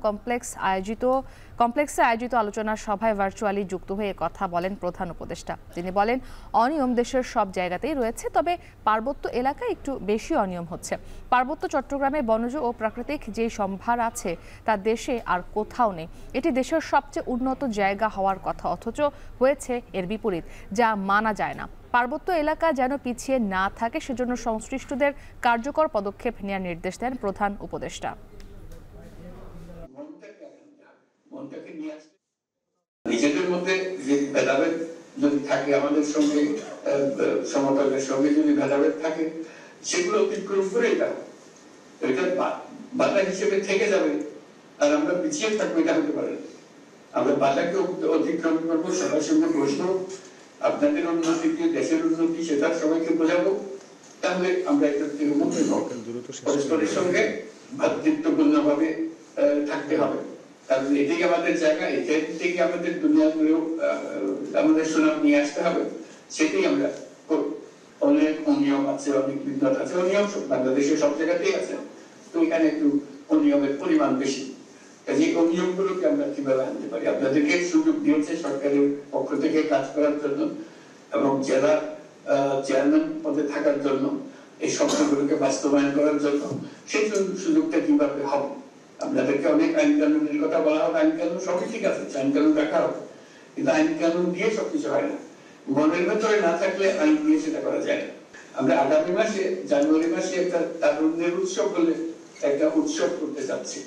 কমপ্লেক্সে আয়োজিত আলোচনা সভায় ভার্চুয়ালি যুক্ত হয়ে কথা বলেন প্রধান উপদেষ্টা। তিনি বলেন, অনিয়ম দেশের সব জায়গাতেই রয়েছে, তবে পার্বত্য এলাকায় একটু বেশি অনিয়ম হচ্ছে। পার্বত্য চট্টগ্রামে বনজ ও প্রাকৃতিক যে সম্ভার আছে তা দেশে আর কোথাও নেই। এটি দেশের সবচেয়ে উন্নত জায়গা হওয়ার কথা, অথচ হয়েছে এর বিপরীত, যা মানা যায় না। পার্বত্য এলাকা যেন পিছিয়ে না থাকে, সেজন্য সংশ্লিষ্টদের কার্যকর পদক্ষেপ নেওয়ার নির্দেশ দেন প্রধান উপদেষ্টা। নিজেদের মধ্যে যে ভেদাভেদ যদি থাকে, আমাদের সঙ্গে সমতলের সঙ্গে যদি ভেদাভেদ থাকে, সেগুলো অতিক্রম করেই দাও, এটা বাধা হিসেবে থেকে যাবে আর আমরা পিছিয়ে থাকবো, এটা হতে পারে। আমরা বাধাকে অতিক্রম করবো, সবার সঙ্গে বসবো, আপনাদের উন্নতি কি দেশের উন্নতি সেটা সবাইকে বোঝাবো, তাহলে আমরা এটা থেকে মুক্তি পাবো। পরস্পরের সঙ্গে ভ্রাতৃত্বপূর্ণ ভাবে থাকতে হবে, কারণ এটাই আমাদের জায়গা, এটাই থেকে আমাদের দুনিয়া জুড়েও আমাদের সুনাম নিয়ে আসতে হবে। সেটাই আমরা করবো। অনেক অনিয়ম আছে, অনেক বিদ্যুৎ আছে, অনিয়ম বাংলাদেশের সব জায়গাতেই আছে, তো এখানে একটু অনিয়মের পরিমাণ বেশি। এই অনিয়মগুলোকে আমরা কিভাবে আনতে পারি? আপনাদেরকে সুযোগ দিয়েছে সরকারের পক্ষ থেকে কাজ করার জন্য এবং জেলা চেয়ারম্যান পদে থাকার জন্য, এই শব্দগুলোকে বাস্তবায়ন করার জন্য। সেই সুযোগটা কিভাবে হবে? আপনাদেরকে অনেক আইন কানুনের কথা বলা হবে, আইন কানুন সবই ঠিক আছে, আইন কানুন রাখা হবে, কিন্তু আইন কানুন দিয়ে সবকিছু হয় না। মনের ভেতরে না থাকলে আইন দিয়ে সেটা করা যায় না। আমরা আগামী মাসে, জানুয়ারি মাসে একটা তারুণ্যের উৎসব বলে একটা উৎসব করতে যাচ্ছি,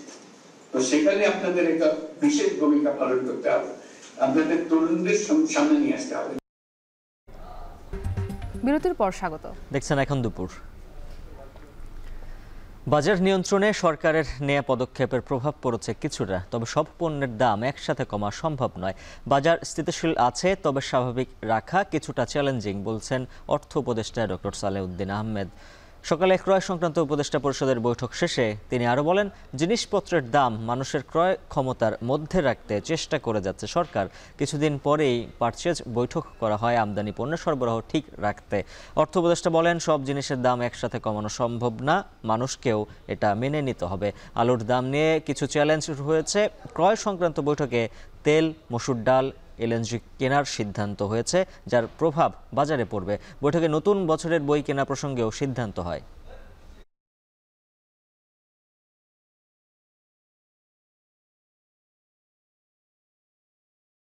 তো সেখানে আপনাদের একটা বিশেষ ভূমিকা পালন করতে হবে, আপনাদের তরুণদের সামনে নিয়ে আসতে হবে। বিরতির পর স্বাগত। দেখছেন এখন দুপুর। বাজার নিয়ন্ত্রণে সরকারের নেয়া পদক্ষেপের প্রভাব পড়েছে কিছুটা, তবে সব পণ্যের দাম একসাথে কমা সম্ভব নয়। বাজার স্থিতিশীল আছে, তবে স্বাভাবিক রাখা কিছুটা চ্যালেঞ্জিং, বলছেন অর্থ উপদেষ্টা ডক্টর সালেউদ্দিন আহমেদ। সকালে ক্রয় সংক্রান্ত উপদেষ্টা পরিষদের বৈঠক শেষে তিনি আরও বলেন, জিনিসপত্রের দাম মানুষের ক্রয় ক্ষমতার মধ্যে রাখতে চেষ্টা করে যাচ্ছে সরকার। কিছুদিন পরেই পারচেজ বৈঠক করা হয় আমদানি পণ্য সরবরাহ ঠিক রাখতে। অর্থ উপদেষ্টা বলেন, সব জিনিসের দাম একসাথে কমানো সম্ভব না, মানুষকেও এটা মেনে নিতে হবে। আলুর দাম নিয়ে কিছু চ্যালেঞ্জ হয়েছে। ক্রয় সংক্রান্ত বৈঠকে তেল, মসুর ডাল, এলএনজি কেনার সিদ্ধান্ত হয়েছে, যার প্রভাব বাজারে পড়বে। বৈঠকে নতুন বছরের বই কেনা প্রসঙ্গেও সিদ্ধান্ত হয়।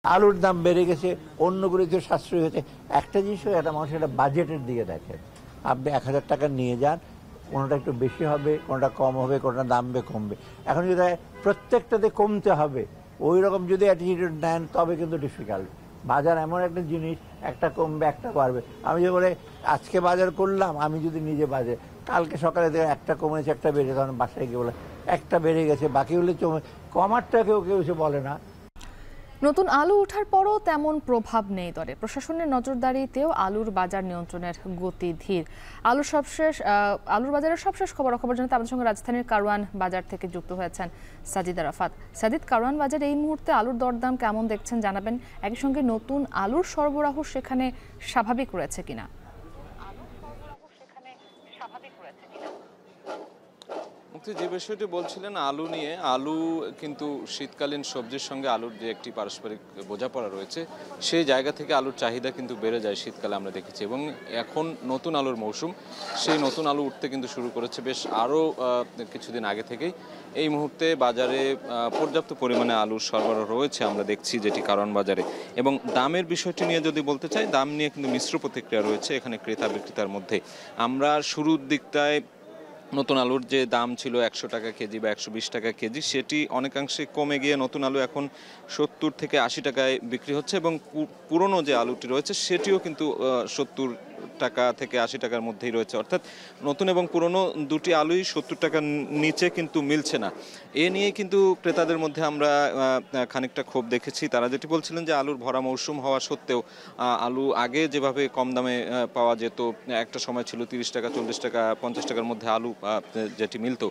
আলুর দাম বেড়ে গেছে, অন্যগুলো একটু সাশ্রয় হয়েছে। একটা জিনিস একটা মানুষ একটা বাজেটের দিকে দেখেন, আপনি 1000 টাকা নিয়ে যান, কোনোটা একটু বেশি হবে, কোনোটা কম হবে, কোনোটা দাম কমবে। এখন যদি প্রত্যেকটাতে কমতে হবে, ওই রকম যদি অ্যাটিটিউড নেন তবে কিন্তু ডিফিকাল্ট। বাজার এমন একটা জিনিস, একটা কমবে একটা বাড়বে। আমি যে বলে আজকে বাজার করলাম, আমি যদি নিজে বাজার কালকে সকালে দেখে একটা কমেছে একটা বেড়েছে, তখন বাসায় গিয়ে বলে একটা বেড়ে গেছে, বাকি হলে কমারটা কেউ কেউ এসে বলে না। নতুন আলু ওঠার পরও তেমন প্রভাব নেই দরে। প্রশাসনের নজরদারিতেও আলুর বাজার নিয়ন্ত্রণের গতি ধীর। আলুর বাজারের সবশেষ খবর জানাতে আমাদের সঙ্গে রাজধানীর কারওয়ান বাজার থেকে যুক্ত হয়েছেন সাজিদ আরাফাত। সাজিদ, কারওয়ান বাজার এই মুহূর্তে আলুর দরদাম কেমন দেখছেন জানাবেন। একই সঙ্গে নতুন আলুর সরবরাহ সেখানে স্বাভাবিক রয়েছে কিনা? যে বিষয়টি বলছিলেন আলু নিয়ে, আলু কিন্তু শীতকালীন সবজির সঙ্গে আলুর যে একটি পারস্পরিক বোঝাপড়া রয়েছে, সেই জায়গা থেকে আলুর চাহিদা কিন্তু বেড়ে যায় শীতকালে আমরা দেখেছি। এবং এখন নতুন আলুর মৌসুম, সেই নতুন আলু উঠতে কিন্তু শুরু করেছে বেশ আরও কিছুদিন আগে থেকেই। এই মুহূর্তে বাজারে পর্যাপ্ত পরিমাণে আলুর সরবরাহ রয়েছে আমরা দেখছি, যেটি কারওয়ান বাজারে। এবং দামের বিষয়টি নিয়ে যদি বলতে চাই, দাম নিয়ে কিন্তু মিশ্র প্রতিক্রিয়া রয়েছে এখানে ক্রেতা বিক্রেতার মধ্যে। আমরা শুরুর দিকটায় নতুন আলুর যে দাম ছিল 100 টাকা কেজি বা 120 টাকা কেজি, সেটি অনেকাংশে কমে গিয়ে নতুন আলু এখন 70 থেকে 80 টাকায় বিক্রি হচ্ছে। এবং পুরনো যে আলুটি রয়েছে সেটিও কিন্তু 70 টাকা থেকে 80 টাকার মধ্যেই রয়েছে। অর্থাৎ নতুন এবং পুরনো দুটি আলুই 70 টাকার নিচে কিন্তু মিলছে না। এ নিয়ে কিন্তু ক্রেতাদের মধ্যে আমরা খানিকটা ক্ষোভ দেখেছি। তারা যেটি বলছিলেন যে আলুর ভরা মৌসুম হওয়া সত্ত্বেও আলু আগে যেভাবে কম দামে পাওয়া যেত, একটা সময় ছিল 30 টাকা 40 টাকা 50 টাকার মধ্যে আলু যেটি মিলতো,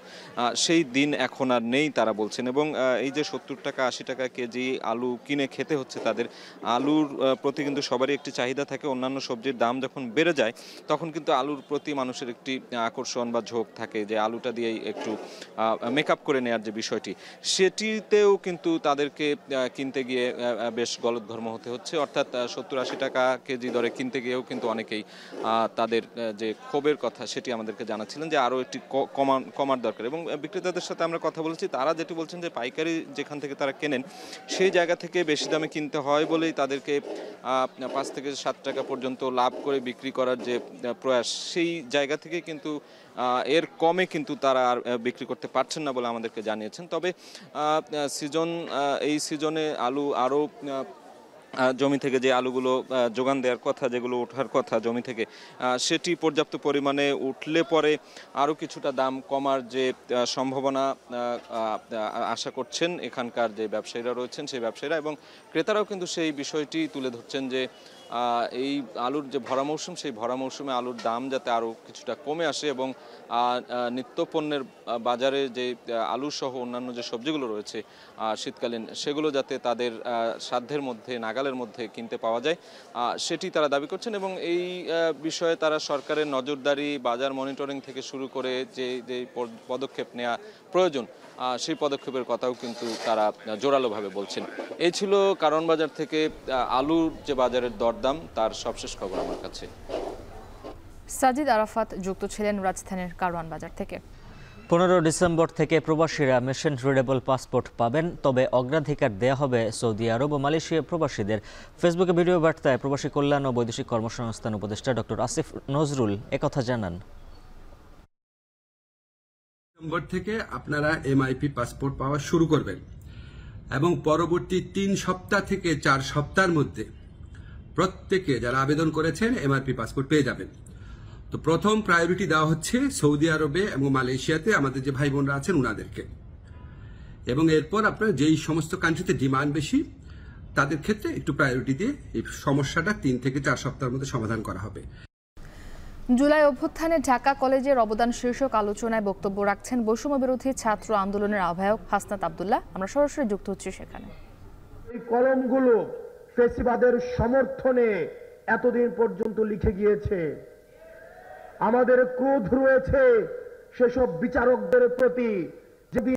সেই দিন এখন আর নেই তারা বলছেন। এবং এই যে 70 টাকা 80 টাকা কেজি আলু কিনে খেতে হচ্ছে তাদের, আলুর প্রতি কিন্তু সবারই একটি চাহিদা থাকে। অন্যান্য সবজির দাম যখন বেড়ে যায় তখন কিন্তু আলুর প্রতি মানুষের একটি আকর্ষণ বা ঝোঁক থাকে, যে আলুটা দিয়েই একটু মেকআপ করে নেওয়ার যে বিষয়টি, সেটিতেও কিন্তু তাদেরকে কিনতে গিয়ে বেশ গলদঘর্ম হতে হচ্ছে। অর্থাৎ 70-80 টাকা কেজি দরে কিনতে গিয়েও কিন্তু অনেকেই তাদের যে ক্ষোভের কথা সেটি আমাদেরকে জানাচ্ছিলেন যে আরও একটি কমার দরকার। এবং বিক্রেতাদের সাথে আমরা কথা বলেছি, তারা যেটি বলছেন যে পাইকারি যেখান থেকে তারা কেনেন সেই জায়গা থেকে বেশি দামে কিনতে হয় বলেই তাদেরকে 5 থেকে 7 টাকা পর্যন্ত লাভ করে বিক্রি করার যে প্রয়াস, সেই জায়গা থেকে কিন্তু এর কমে কিন্তু তারা আর বিক্রি করতে পারছেন না বলে আমাদেরকে জানিয়েছেন। তবে এই সিজনে আলু আরও জমি থেকে যে আলুগুলো যোগান দেওয়ার কথা, যেগুলো ওঠার কথা জমি থেকে, সেটি পর্যাপ্ত পরিমাণে উঠলে পরে আরও কিছুটা দাম কমার যে সম্ভাবনা আশা করছেন এখানকার যে ব্যবসায়ীরা রয়েছেন সেই ব্যবসায়ীরা। এবং ক্রেতারাও কিন্তু সেই বিষয়টি তুলে ধরছেন যে এই আলুর যে ভরা মৌসুম, সেই ভরা মৌসুমে আলুর দাম যাতে আরও কিছুটা কমে আসে এবং নিত্যপণ্যের বাজারে যে আলু সহ অন্যান্য যে সবজিগুলো রয়েছে শীতকালীন, সেগুলো যাতে তাদের সাধ্যের মধ্যে নাগালের মধ্যে কিনতে পাওয়া যায়, সেটি তারা দাবি করছেন। এবং এই বিষয়ে তারা সরকারের নজরদারি, বাজার মনিটরিং থেকে শুরু করে যে পদক্ষেপ নেওয়া প্রয়োজন, সেই পদক্ষেপের কথাও কিন্তু তারা জোরালোভাবে বলছেন। এই ছিল কারওয়ান বাজার থেকে আলুর যে বাজারের দরদাম, তার সবশেষ খবর আমার কাছে। সাজিদ আরাফাত যুক্ত ছিলেন রাজধানীর কারওয়ান বাজার থেকে। 15 ডিসেম্বর থেকে প্রবাসীরা মেশিন রিডেবল পাসপোর্ট পাবেন, তবে অগ্রাধিকার দেয়া হবে সৌদি আরব ও মালয়েশিয়া প্রবাসীদের। ফেসবুকে ভিডিও বার্তায় প্রবাসী কল্যাণ ও বৈদেশিক কর্মসংস্থান উপদেষ্টা ডক্টর আসিফ নজরুল একথা জানান। ডিসেম্বর থেকে আপনারা এমআইপি পাসপোর্ট পাওয়া শুরু করবেন এবং পরবর্তী 3 সপ্তাহ থেকে 4 সপ্তাহের মধ্যে প্রত্যেকে যারা আবেদন করেছেন এমআইপি পাসপোর্ট পেয়ে যাবেন। তো প্রথম প্রায়োরিটি দেওয়া হচ্ছে সৌদি আরবে এবং মালয়েশিয়াতে আমাদের যে ভাই বোনরা আছেন ওনাদেরকে, এবং এরপর আপনার যেই সমস্ত কান্ট্রিতে ডিমান্ড বেশি তাদের ক্ষেত্রে একটু প্রায়োরিটি দিয়ে এই সমস্যাটা 3 থেকে 4 সপ্তাহের মধ্যে সমাধান করা হবে। জুলাই অভ্যুত্থানে ঢাকা কলেজের অবদান শীর্ষক আলোচনায় বক্তব্য রাখছেন বৈষম্য বিরোধী ছাত্র আন্দোলনের আহ্বায়ক হাসনাত আব্দুল্লাহ। আমরা সরাসরি যুক্ত হচ্ছি সেখানে। এই কলমগুলো ফ্যাসিবাদের সমর্থনে এতদিন পর্যন্ত লিখে গিয়েছে। আমাদের ক্রোধ রয়েছে সেসব বিচারকদের প্রতি যেদিন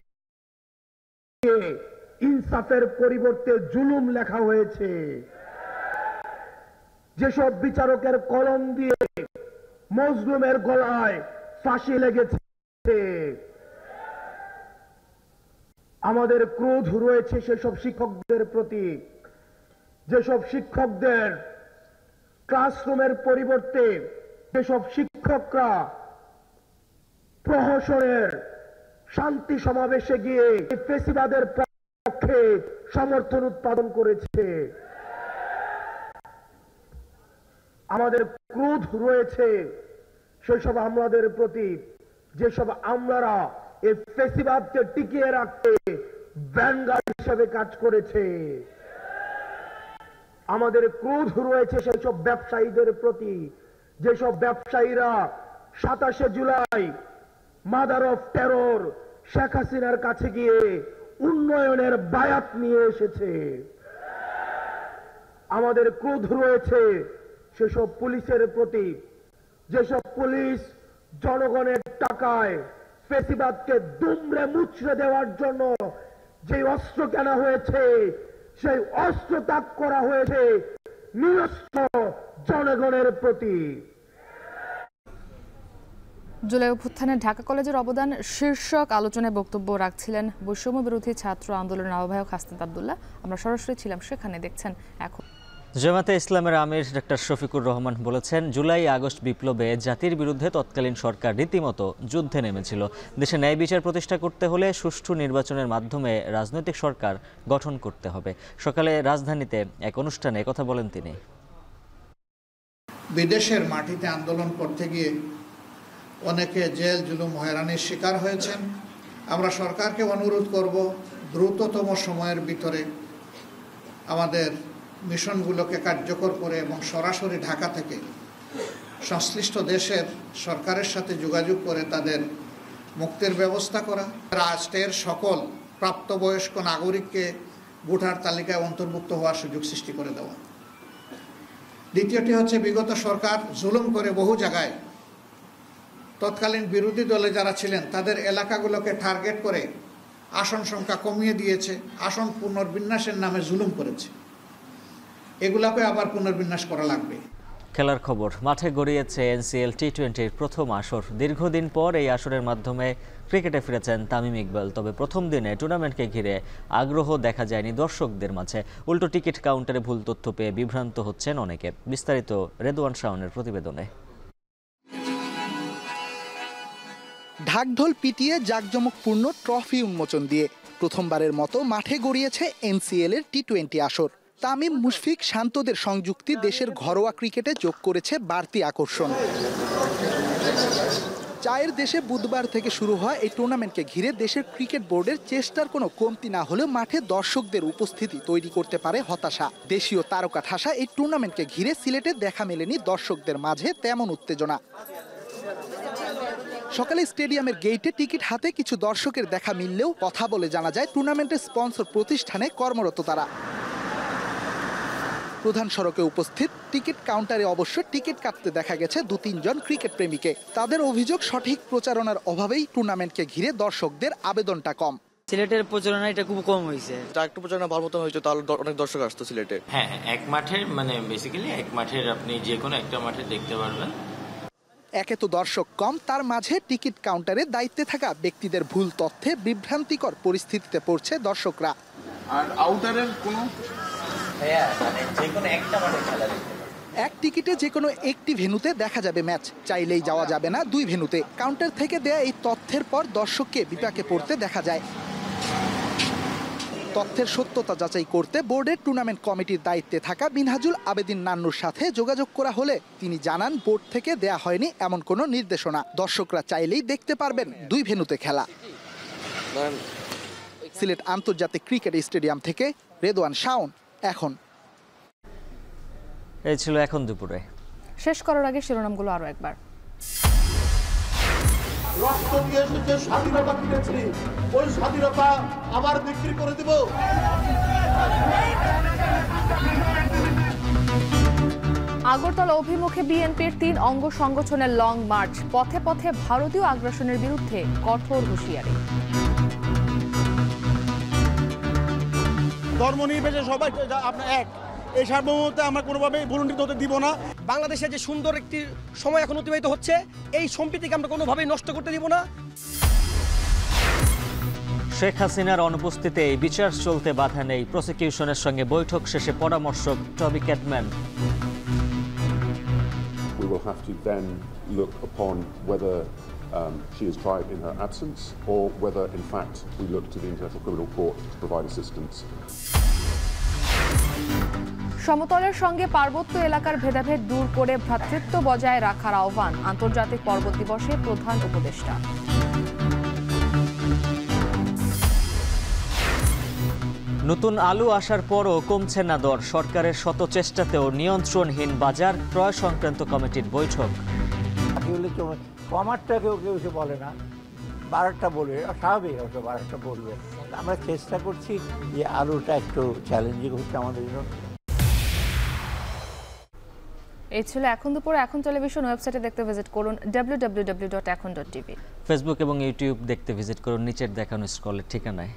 ইনসাফের পরিবর্তে জুলুম লেখা হয়েছে, যেসব বিচারকের কলম দিয়ে মজলুমের গলায় ফাঁসি লেগেছে। আমাদের ক্রোধ রয়েছে সেসব শিক্ষকদের প্রতি, যেসব শিক্ষকদের ক্লাসরুমের পরিবর্তে যেসব শিক্ষকরা প্রহসনের শান্তি সমাবেশে গিয়ে ফ্যাসিবাদের পক্ষে সমর্থন উৎপাদন করেছে। আমাদের ক্রোধ রয়েছে সেসব আমলাদের প্রতি, যেসব আমলারা এই ফেসিবাদকে টিকিয়ে রাখতে ব্যাঙ্গার হিসেবে কাজ করেছে। আমাদের ক্রোধ রয়েছে সেই সব ব্যবসায়ীদের প্রতি, যেসব ব্যবসায়ীরা 27শে July mother of terror Sheikh হাসিনার কাছে গিয়ে উন্নয়নের বায়াত নিয়ে এসেছে। আমাদের ক্রোধ রয়েছে সেসব পুলিশের প্রতি, যেসব পুলিশ জনগণের টাকায় ফেসিবাদকে দুমড়ে মুচড়ে দেওয়ার জন্য যে অস্ত্র কেনা হয়েছে, সেই অস্ত্র ত্যাগ করা হয়েছে নিরস্ত্র জনগণের প্রতি। জুলাই অভ্যুত্থানে ঢাকা কলেজের অবদান শীর্ষক আলোচনায় বক্তব্য রাখছিলেন বৈষম্য বিরোধী ছাত্র আন্দোলনের আহ্বায়ক হাসনাত আব্দুল্লাহ। আমরা সরাসরি ছিলাম সেখানে, দেখছেন এখন। জামাতে ইসলামের আমির ডক্টর শফিকুর রহমান বলেছেন, জুলাই আগস্ট বিপ্লবে জাতির বিরুদ্ধে তৎকালীন সরকার রীতিমতো যুদ্ধে নেমেছিল। দেশে ন্যায় বিচার প্রতিষ্ঠা করতে হলে সুষ্ঠু নির্বাচনের মাধ্যমে রাজনৈতিক সরকার গঠন করতে হবে। সকালে রাজধানীতে এক অনুষ্ঠানে কথা বলেন তিনি। বিদেশের মাটিতে আন্দোলন করতে গিয়ে অনেকে জেল জুলুম হয়রানির শিকার হয়েছেন। আমরা সরকারকে অনুরোধ করব দ্রুততম সময়ের ভিতরে আমাদের মিশনগুলোকে কার্যকর করে এবং সরাসরি ঢাকা থেকে সংশ্লিষ্ট দেশের সরকারের সাথে যোগাযোগ করে তাদের মুক্তির ব্যবস্থা করা, রাষ্ট্রের সকল প্রাপ্তবয়স্ক নাগরিককে ভোটার তালিকায় অন্তর্ভুক্ত হওয়ার সুযোগ সৃষ্টি করে দেওয়া। দ্বিতীয়টি হচ্ছে, বিগত সরকার জুলুম করে বহু জায়গায় তৎকালীন বিরোধী দলে যারা ছিলেন তাদের এলাকাগুলোকে টার্গেট করে আসন সংখ্যা কমিয়ে দিয়েছে, আসন পুনর্বিন্যাসের নামে জুলুম করেছে। এগুলাকে আবার পুনর্বিন্যাস করা লাগবে। খেলার খবর, মাঠে গড়িয়েছে এনসিএল টি-20-র প্রথম আসর। দীর্ঘদিন পর এই আসরের মাধ্যমে ক্রিকেটে ফিরেছেন তামিম ইকবাল। তবে প্রথম দিনে টুর্নামেন্টকে ঘিরে আগ্রহ দেখা যায়নি দর্শকদের মাঝে। উল্টো টিকিট কাউন্টারে ভুল তথ্য পেয়ে বিভ্রান্ত হচ্ছেন অনেকে। বিস্তারিত রেদওয়ান শাওনের প্রতিবেদনে। ঢাকঢোল পিটিয়ে জাঁকজমকপূর্ণ ট্রফি উন্মোচন দিয়ে প্রথমবারের মতো মাঠে গড়িয়েছে এনসিএল এর টি-20 আসর। তামিম, মুশফিক, শান্তদের সংযুক্তি দেশের ঘরোয়া ক্রিকেটে যোগ করেছে বাড়তি আকর্ষণ। চায়ের দেশে বুধবার থেকে শুরু হয় এই টুর্নামেন্টকে ঘিরে দেশের ক্রিকেট বোর্ডের চেষ্টার কোনো কমতি না হলেও মাঠে দর্শকদের উপস্থিতি তৈরি করতে পারে হতাশা। দেশীয় তারকা ঠাসা এই টুর্নামেন্টকে ঘিরে সিলেটে দেখা মেলেনি দর্শকদের মাঝে তেমন উত্তেজনা। সকালে স্টেডিয়ামের গেইটে টিকিট হাতে কিছু দর্শকের দেখা মিললেও কথা বলে জানা যায় টুর্নামেন্টের স্পন্সর প্রতিষ্ঠানে কর্মরত তারা। প্রধান সড়কে উপস্থিত টিকিট কাউন্টারে অবশ্য টিকিট কাটতে দেখা গেছে 2-3 জন ক্রিকেট প্রেমীকে। তাদের অভিযোগ, সঠিক প্রচারণার অভাবেই টুর্নামেন্টকে ঘিরে দর্শকদের আবেদনটা কম। সিলেটের প্রচারণা এটা খুব কম হয়েছে। একটু প্রচারণা ভালো মতো হয়েছে, তাহলে অনেক দর্শক আসতো সিলেটে। হ্যাঁ, এক মাঠের মানে বেসিক্যালি এক মাঠের আপনি যে কোনো একটা মাঠে দেখতে পারবেন। একে তো দর্শক কম, তার মাঝে টিকিট কাউন্টারে দায়িত্বে থাকা ব্যক্তিদের ভুল তথ্যে বিভ্রান্তিকর পরিস্থিতিতে পড়ছে দর্শকরা। আর আউটারের কোনো এক টিকিটে যে কোনো একটি ভেন্যুতে দেখা যাবে ম্যাচ, চাইলেই যাওয়া যাবে না 2 ভেন্যুতে। কাউন্টার থেকে দেয়া এই তথ্যের পর দর্শককে বিপাকে পড়তে দেখা যায়। তথ্যের সত্যতা যাচাই করতে বোর্ডের টুর্নামেন্ট কমিটির দায়িত্বে থাকা মিনহাজুল আবেদিন নান্নুর সাথে যোগাযোগ করা হলে তিনি জানান, বোর্ড থেকে দেয়া হয়নি এমন কোনো নির্দেশনা। দর্শকরা চাইলেই দেখতে পারবেন 2 ভেন্যুতে খেলা। সিলেট আন্তর্জাতিক ক্রিকেট স্টেডিয়াম থেকে রেদওয়ান শাওন, এখন। এই ছিল এখন দুপুরে। শেষ করার আগে শিরোনামগুলো আরো একবার। রক্ত দিয়ে যে স্বাধীনতা কিনেছি, ওই স্বাধীনতা আবার বিক্রি করে দেব। আগরতলা অভিমুখে বিএনপির 3 অঙ্গ সংগঠনের লং মার্চ। পথে পথে ভারতীয় আগ্রাসনের বিরুদ্ধে কঠোর হুঁশিয়ারি। ধর্ম নির্বিশেষে সবাই আপনার এক, এই সার্বভৌমত্বে আমরা কোনোভাবেই ভুলুণ্ঠিত হতে দিব না। বাংলাদেশের যে সুন্দর একটি সময় এখন অতিবাহিত হচ্ছে, এই সম্প্রীতিকে আমরা কোনোভাবেই নষ্ট করতে দিব না। শেখ হাসিনার অনুপস্থিতিতে বিচার চলতে বাধা নেই। প্রসিকিউশনের সঙ্গে বৈঠক শেষে পরামর্শক টবি Cadman. We will have to then look upon whether she is tried in her absence or whether in fact we look to the International Criminal Court to provide assistance. সমতলের সঙ্গে পার্বত্য এলাকার ভেদাভেদ দূর করে ভ্রাতৃত্ব বজায় রাখার আহ্বান আন্তর্জাতিক পর্বত দিবসে প্রধান উপদেষ্টা। নতুন আলু আসার পরও কমছে না দর, সরকারের শত চেষ্টাতেও নিয়ন্ত্রণহীন বাজার, ক্রয় সংক্রান্ত কমিটির বৈঠক। কমারটা কেউ এসে বলে না, বারোটা বলবে, স্বাভাবিক বারোটা বলবে। আমরা চেষ্টা করছি যে আলুটা একটু চ্যালেঞ্জিং হচ্ছে আমাদের জন্য। এই ছিল এখন দুপুরে এখন টেলিভিশন। ওয়েবসাইটে দেখতে ভিজিট করুন www.এখন.tv। ফেসবুক এবং ইউটিউব দেখতে ভিজিট করুন নিচের দেখানো স্ক্রলের ঠিকানায়।